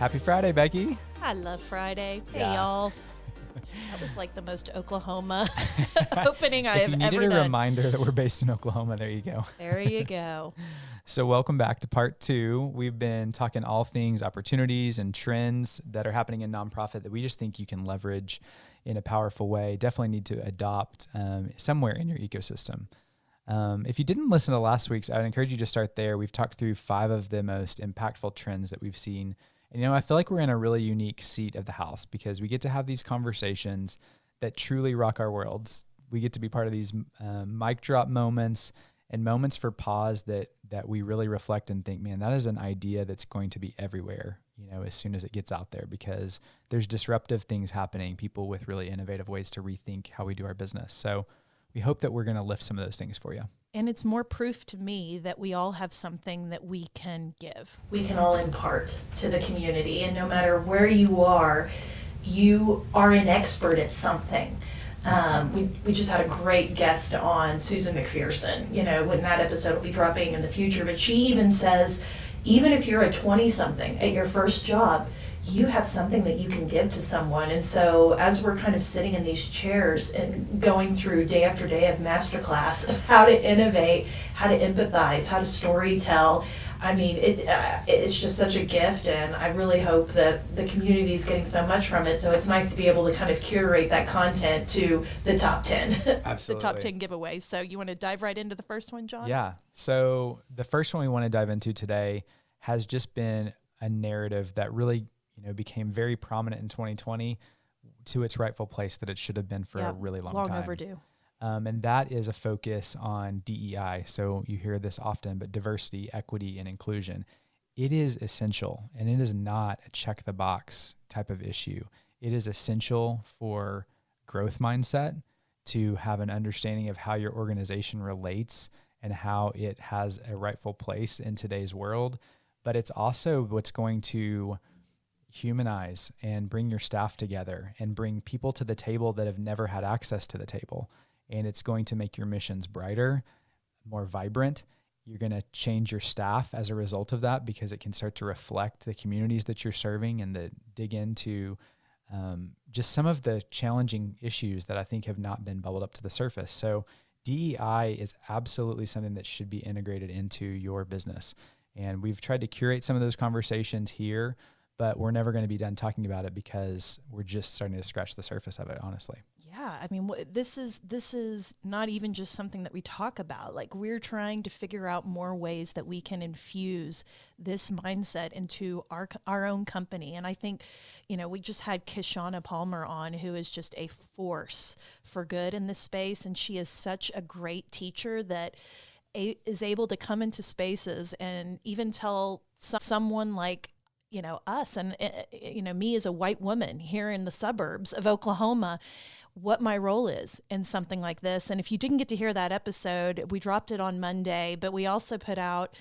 Happy Friday, Becky. I love Friday. Hey, Yeah. y'all. That was like the most Oklahoma opening I If have you ever needed a done. reminder that we're based in Oklahoma, there you go. There you go. So welcome back to part 2. We've been talking all things opportunities and trends that are happening in nonprofit that we just think you can leverage in a powerful way. Definitely need to adopt somewhere in your ecosystem. If you didn't listen to last week's, I would encourage you to start there. We've talked through 5 of the most impactful trends that we've seen. And, I feel like we're in a really unique seat of the house because we get to have these conversations that truly rock our worlds. We get to be part of these mic drop moments and moments for pause that we really reflect and think, man, that is an idea that's going to be everywhere, as soon as it gets out there, because there's disruptive things happening, people with really innovative ways to rethink how we do our business. So we hope that we're going to lift some of those things for you. And it's more proof to me that we all have something that we can give. We can all impart to the community, and no matter where you are an expert at something. We just had a great guest on, Susan McPherson, when that episode will be dropping in the future, but she even says, even if you're a 20-something at your first job, you have something that you can give to someone. And so as we're kind of sitting in these chairs and going through day after day of masterclass of how to innovate, how to empathize, how to story tell, I mean, it's just such a gift, and I really hope that the community is getting so much from it. So it's nice to be able to kind of curate that content to the top 10. Absolutely. The top 10 giveaways. So you want to dive right into the first one, John? Yeah. So the first one we want to dive into today has just been a narrative that really, became very prominent in 2020 to its rightful place that it should have been for a really long time. Long overdue. And that is a focus on DEI. So you hear this often, but diversity, equity, and inclusion. It is essential, and it is not a check the box type of issue. It is essential for growth mindset, to have an understanding of how your organization relates and how it has a rightful place in today's world. But it's also what's going to humanize and bring your staff together and bring people to the table that have never had access to the table. And it's going to make your missions brighter, more vibrant. You're going to change your staff as a result of that, because it can start to reflect the communities that you're serving and dig into just some of the challenging issues that I think have not been bubbled up to the surface. So DEI is absolutely something that should be integrated into your business. And we've tried to curate some of those conversations here, but we're never going to be done talking about it because we're just starting to scratch the surface of it, honestly. Yeah, I mean, this is not even just something that we talk about. Like, we're trying to figure out more ways that we can infuse this mindset into our own company. And I think, we just had Kishana Palmer on, who is just a force for good in this space. And she is such a great teacher that is able to come into spaces and even tell someone like, us and, me as a white woman here in the suburbs of Oklahoma, what my role is in something like this. And if you didn't get to hear that episode, we dropped it on Monday, but we also put out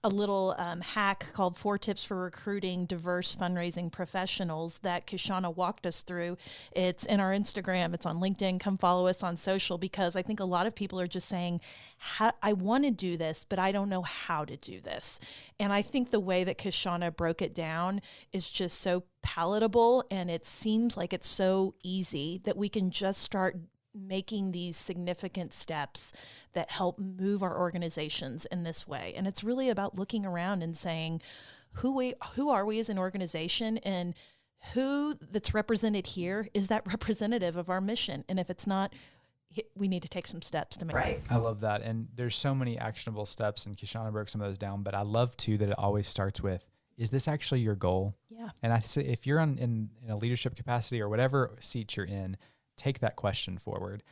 a little hack called 4 Tips for Recruiting Diverse Fundraising Professionals that Kishana walked us through. It's in our Instagram. It's on LinkedIn. Come follow us on social, because I think a lot of people are just saying, I want to do this, but I don't know how to do this. And I think the way that Kishana broke it down is just so palatable, and it seems like it's so easy that we can just start making these significant steps that help move our organizations in this way. And it's really about looking around and saying, who are we as an organization, and who that's represented here, is that representative of our mission? And if it's not, we need to take some steps to make it. Right. I love that. And there's so many actionable steps, and Kishana broke some of those down, but I love too that it always starts with, is this actually your goal? Yeah. And I say, if you're in a leadership capacity or whatever seat you're in, take that question forward.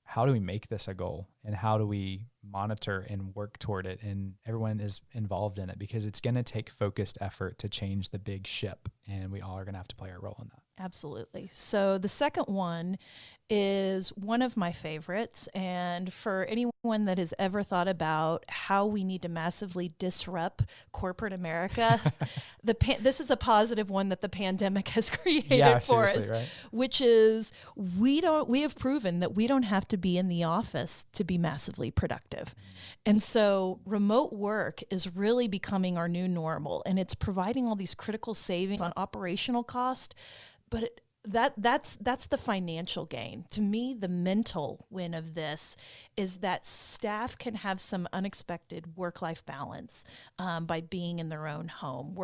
How do we make this a goal, and how do we monitor and work toward it? And everyone is involved in it, because it's going to take focused effort to change the big ship, and we all are going to have to play our role in that. Absolutely. So the second one is one of my favorites. And for anyone that has ever thought about how we need to massively disrupt corporate America, this is a positive one that the pandemic has created for us, right? which is we have proven that we don't have to be in the office to be massively productive. And so remote work is really becoming our new normal, and it's providing all these critical savings on operational cost. But that's the financial gain. To me, the mental win of this is that staff can have some unexpected work-life balance by being in their own home.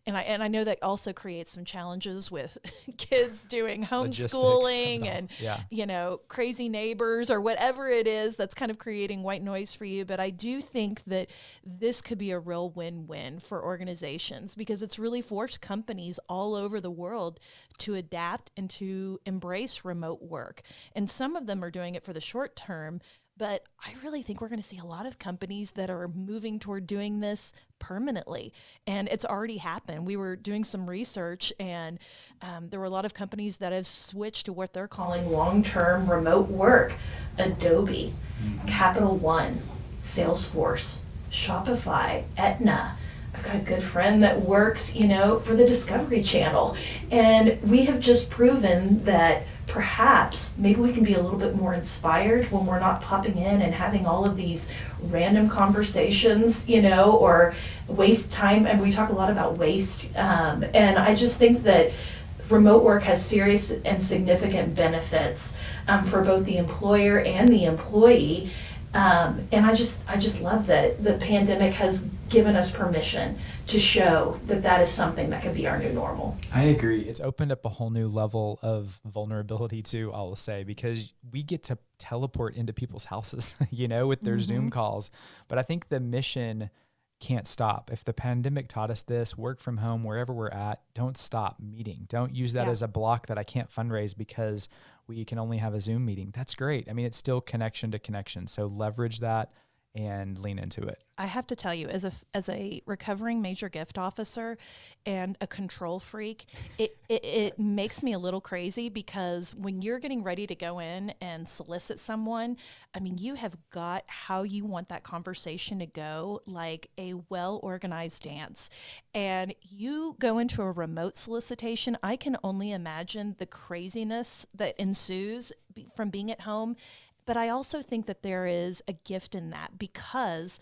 And I know that also creates some challenges with kids doing homeschooling and crazy neighbors or whatever it is that's kind of creating white noise for you. But I do think that this could be a real win-win for organizations, because it's really forced companies all over the world to adapt and to embrace remote work. And some of them are doing it for the short term, but I really think we're going to see a lot of companies that are moving toward doing this permanently. And it's already happened. We were doing some research, and there were a lot of companies that have switched to what they're calling long-term remote work. Adobe, Capital One, Salesforce, Shopify, Aetna. I've got a good friend that works, for the Discovery Channel. And we have just proven that perhaps maybe we can be a little bit more inspired when we're not popping in and having all of these random conversations, or waste time. And we talk a lot about waste. And I just think that remote work has serious and significant benefits for both the employer and the employee. And I just love that the pandemic has given us permission to show that that is something that can be our new normal. I agree. It's opened up a whole new level of vulnerability too, I will say, because we get to teleport into people's houses, with their Zoom calls. But I think the mission can't stop. If the pandemic taught us this, work from home, wherever we're at, don't stop meeting. Don't use that as a block that I can't fundraise because we can only have a Zoom meeting. That's great. I mean, it's still connection to connection. So leverage that and lean into it. I have to tell you, as a recovering major gift officer and a control freak, it makes me a little crazy, because when you're getting ready to go in and solicit someone, I mean, you have got how you want that conversation to go, like a well-organized dance. And you go into a remote solicitation, I can only imagine the craziness that ensues from being at home. But I also think that there is a gift in that, because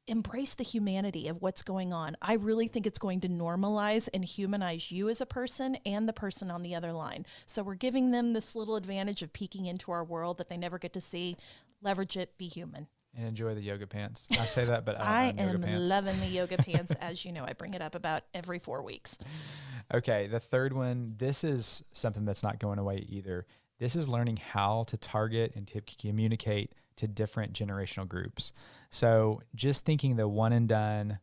embrace the humanity of what's going on. I really think it's going to normalize and humanize you as a person and the person on the other line. So we're giving them this little advantage of peeking into our world that they never get to see. Leverage it, be human. And enjoy the yoga pants. I say that, but I don't own yoga pants. loving the yoga pants. As you know, I bring it up about every 4 weeks. Okay, the third one, this is something that's not going away either. This is learning how to target and to communicate to different generational groups. So just thinking the one and done,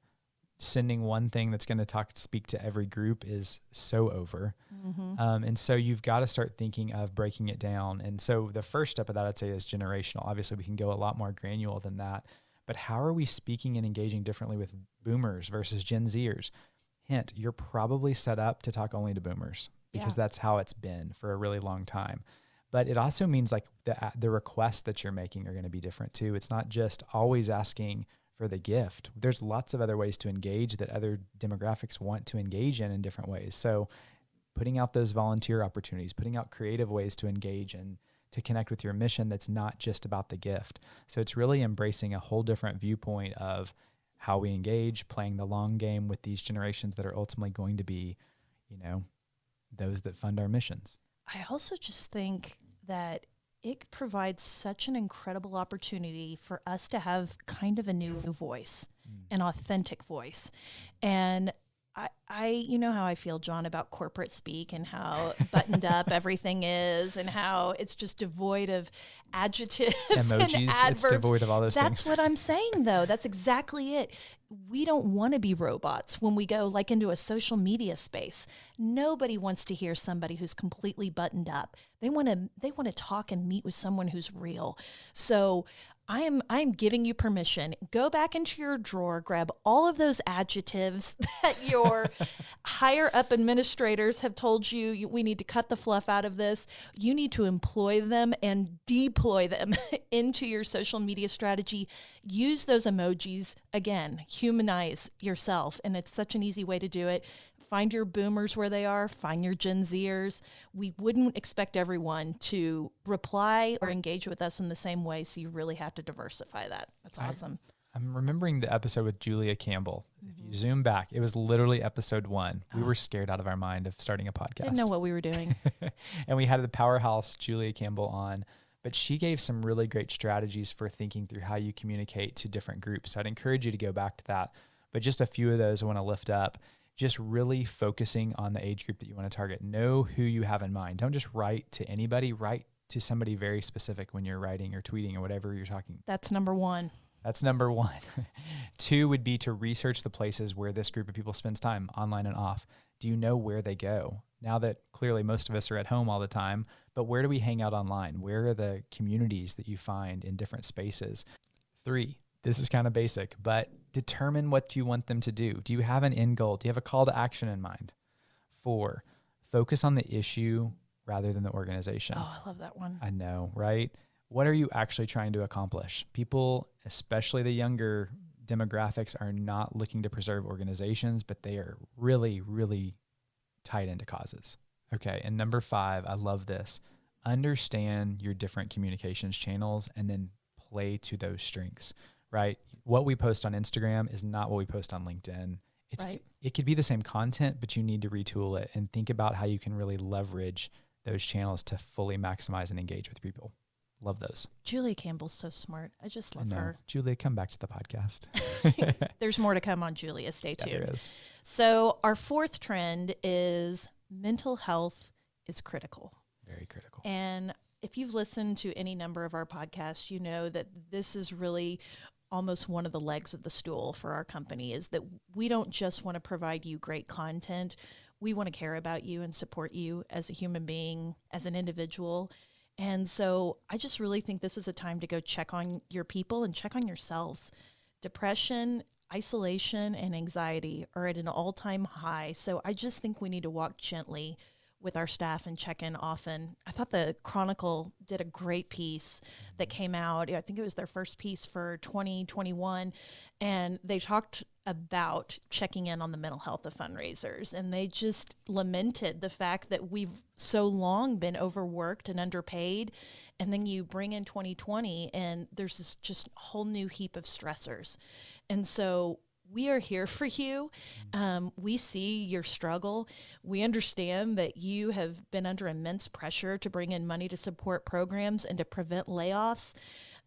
sending one thing that's going to speak to every group is so over. And so you've got to start thinking of breaking it down. And so the first step of that, I'd say, is generational. Obviously, we can go a lot more granular than that. But how are we speaking and engaging differently with boomers versus Gen Zers? Hint, you're probably set up to talk only to boomers, because that's how it's been for a really long time. But it also means like the requests that you're making are going to be different too. It's not just always asking for the gift. There's lots of other ways to engage that other demographics want to engage in different ways. So putting out those volunteer opportunities, putting out creative ways to engage and to connect with your mission that's not just about the gift. So it's really embracing a whole different viewpoint of how we engage, playing the long game with these generations that are ultimately going to be, those that fund our missions. I also just think that it provides such an incredible opportunity for us to have kind of a new voice, an authentic voice. And you know how I feel, John, about corporate speak and how buttoned up everything is and how it's just devoid of adjectives Emojis, and adverbs. It's devoid of all those things. That's what I'm saying, though. That's exactly it. We don't want to be robots when we go like into a social media space. Nobody wants to hear somebody who's completely buttoned up. They want to talk and meet with someone who's real. So I'm giving you permission. Go back into your drawer, grab all of those adjectives that your higher up administrators have told you, we need to cut the fluff out of this. You need to employ them and deploy them into your social media strategy. Use those emojis. Again, humanize yourself. And it's such an easy way to do it. Find your boomers where they are, find your Gen Zers. We wouldn't expect everyone to reply or engage with us in the same way, so you really have to diversify that. That's awesome. I'm remembering the episode with Julia Campbell. If you zoom back, it was literally episode 1. We were scared out of our mind of starting a podcast. Didn't know what we were doing. And we had the powerhouse Julia Campbell on, but she gave some really great strategies for thinking through how you communicate to different groups. So I'd encourage you to go back to that. But just a few of those I want to lift up. Just really focusing on the age group that you want to target. Know who you have in mind. Don't just write to anybody. Write to somebody very specific when you're writing or tweeting or whatever you're talking. That's number 1. That's number 1. 2 would be to research the places where this group of people spends time, online and off. Do you know where they go? Now that clearly most of us are at home all the time, but where do we hang out online? Where are the communities that you find in different spaces? 3, this is kind of basic, but determine what you want them to do. Do you have an end goal? Do you have a call to action in mind? 4, focus on the issue rather than the organization. Oh, I love that one. I know, right? What are you actually trying to accomplish? People, especially the younger demographics, are not looking to preserve organizations, but they are really, really tied into causes. Okay, and number 5, I love this. Understand your different communications channels and then play to those strengths, right? What we post on Instagram is not what we post on LinkedIn. It could be the same content, but you need to retool it and think about how you can really leverage those channels to fully maximize and engage with people. Love those. Julia Campbell's so smart. I just love her. Julia, come back to the podcast. There's more to come on Julia. Stay tuned. There is. So our 4th trend is mental health is critical. Very critical. And if you've listened to any number of our podcasts, you know that this is really almost one of the legs of the stool for our company, is that we don't just want to provide you great content. We want to care about you and support you as a human being, as an individual. And so I just really think this is a time to go check on your people and check on yourselves. Depression, isolation, and anxiety are at an all-time high. So I just think we need to walk gently with our staff and check in often. I thought the Chronicle did a great piece that came out. I think it was their first piece for 2021. And they talked about checking in on the mental health of fundraisers. And they just lamented the fact that we've so long been overworked and underpaid. And then you bring in 2020 and there's this just whole new heap of stressors. And so we are here for you. We see your struggle. We understand that you have been under immense pressure to bring in money to support programs and to prevent layoffs.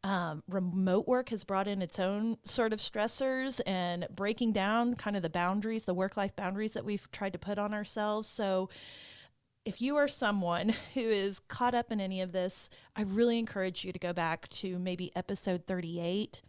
Remote work has brought in its own sort of stressors and breaking down kind of the boundaries, the work-life boundaries that we've tried to put on ourselves. So if you are someone who is caught up in any of this, I really encourage you to go back to maybe episode 38.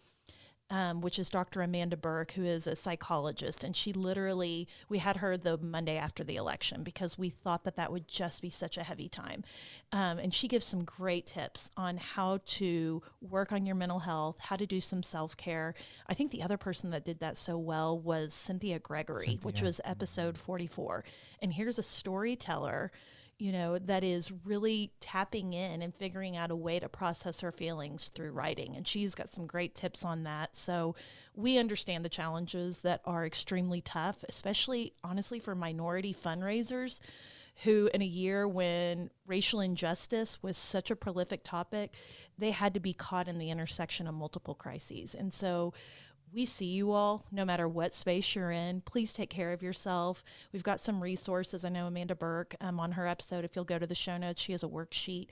Which is Dr. Amanda Burke, who is a psychologist. And she literally, we had her the Monday after the election because we thought that that would just be such a heavy time. And she gives some great tips on how to work on your mental health, how to do some self-care. I think the other person that did that so well was Cynthia Gregory, which was episode 44. And here's a storyteller, you know, that is really tapping in and figuring out a way to process her feelings through writing. And she's got some great tips on that. So we understand the challenges that are extremely tough, especially, honestly, for minority fundraisers who, in a year when racial injustice was such a prolific topic, they had to be caught in the intersection of multiple crises. And so we see you all, no matter what space you're in. Please take care of yourself. We've got some resources. I know Amanda Burke on her episode, if you'll go to the show notes, she has a worksheet.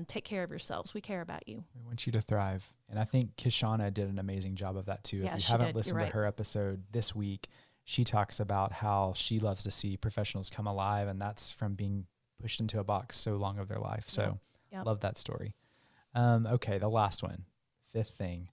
Take care of yourselves. We care about you. We want you to thrive. And I think Kishana did an amazing job of that too. Yeah, if you she haven't did. listened to her episode this week, she talks about how she loves to see professionals come alive, and that's from being pushed into a box so long of their life. So love that story. Okay, the last one, 5th thing,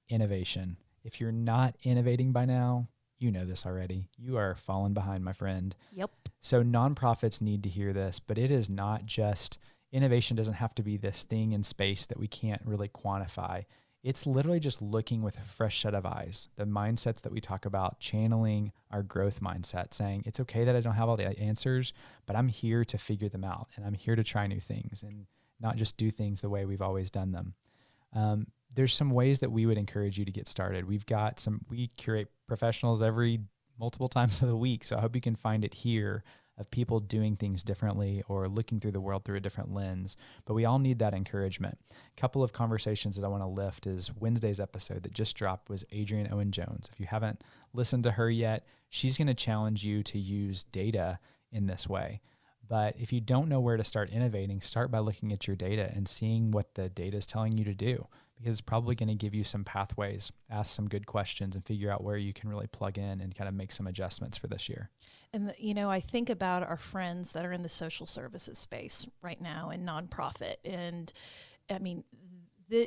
innovation. If you're not innovating by now, you know this already. You are falling behind, my friend. Yep. So nonprofits need to hear this, but it is not just, innovation doesn't have to be this thing in space that we can't really quantify. It's literally just looking with a fresh set of eyes. The mindsets that we talk about, channeling our growth mindset, saying it's okay that I don't have all the answers, but I'm here to figure them out, and I'm here to try new things and not just do things the way we've always done them. There's some ways that we would encourage you to get started. We curate professionals multiple times of the week. So I hope you can find it here of people doing things differently or looking through the world through a different lens. But we all need that encouragement. A couple of conversations that I want to lift is Wednesday's episode that just dropped was Adrienne Owen Jones. If you haven't listened to her yet, she's going to challenge you to use data in this way. But if you don't know where to start innovating, start by looking at your data and seeing what the data is telling you to do, because it's probably going to give you some pathways, ask some good questions, and figure out where you can really plug in and kind of make some adjustments for this year. And, I think about our friends that are in the social services space right now and nonprofit. And I mean,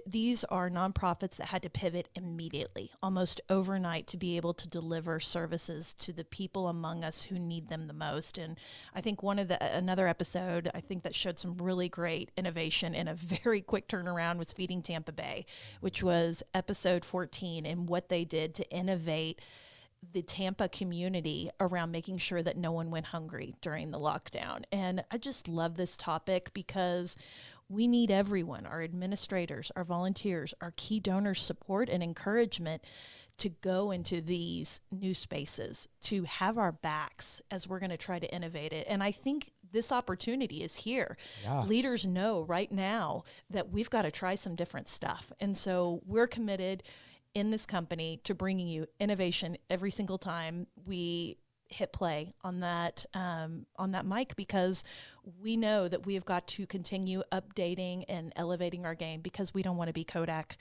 these are nonprofits that had to pivot immediately, almost overnight, to be able to deliver services to the people among us who need them the most. And I think another episode, I think that showed some really great innovation and a very quick turnaround was Feeding Tampa Bay, which was episode 14, and what they did to innovate the Tampa community around making sure that no one went hungry during the lockdown. And I just love this topic because we need everyone, our administrators, our volunteers, our key donors' support and encouragement to go into these new spaces, to have our backs as we're going to try to innovate it. And I think this opportunity is here. Yeah. Leaders know right now that we've got to try some different stuff. And so we're committed in this company to bringing you innovation every single time we hit play on that mic, because we know that we have got to continue updating and elevating our game, because we don't want to be Kodak.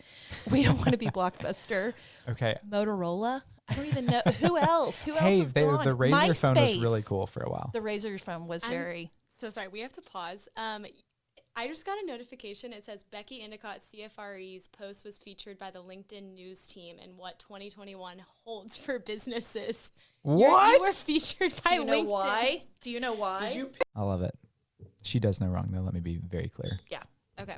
We don't want to be Blockbuster. Okay. Motorola. I don't even know. Who else? Who else is gone? gone? The Razr phone was really cool for a while. The Razr phone was very... So sorry, we have to pause. I just got a notification. It says Becky Endicott, CFRE's post was featured by the LinkedIn news team and what 2021 holds for businesses. What? You were featured by LinkedIn. Do you know why? Do you know why? I love it. She does no wrong, though. Let me be very clear. Yeah. Okay.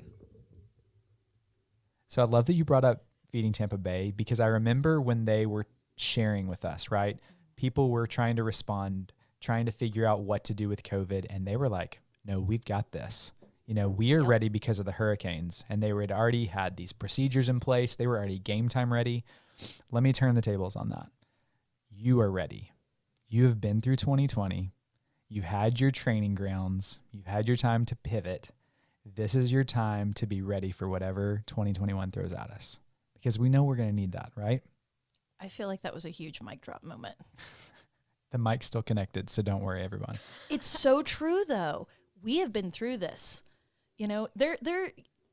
So I love that you brought up Feeding Tampa Bay, because I remember when they were sharing with us, right? People were trying to respond, trying to figure out what to do with COVID. And they were like, no, we've got this. We are ready because of the hurricanes, and they had already had these procedures in place. They were already game time ready. Let me turn the tables on that. You are ready. You have been through 2020. You've had your training grounds. You've had your time to pivot. This is your time to be ready for whatever 2021 throws at us, because we know we're going to need that, right? I feel like that was a huge mic drop moment. The mic's still connected, so don't worry, everyone. It's so true, though. We have been through this.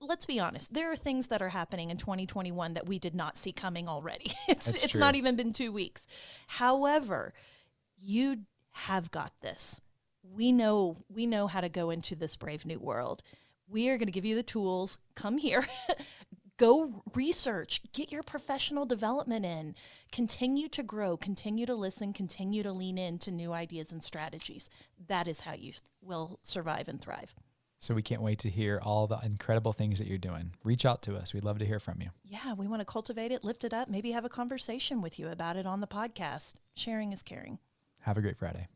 Let's be honest. There are things that are happening in 2021 that we did not see coming already. It's not even been 2 weeks. However, you have got this. We know how to go into this brave new world. We are going to give you the tools. Come here. Go research, get your professional development in, continue to grow, continue to listen, continue to lean into new ideas and strategies. That is how you will survive and thrive. So we can't wait to hear all the incredible things that you're doing. Reach out to us. We'd love to hear from you. Yeah, we want to cultivate it, lift it up, maybe have a conversation with you about it on the podcast. Sharing is caring. Have a great Friday.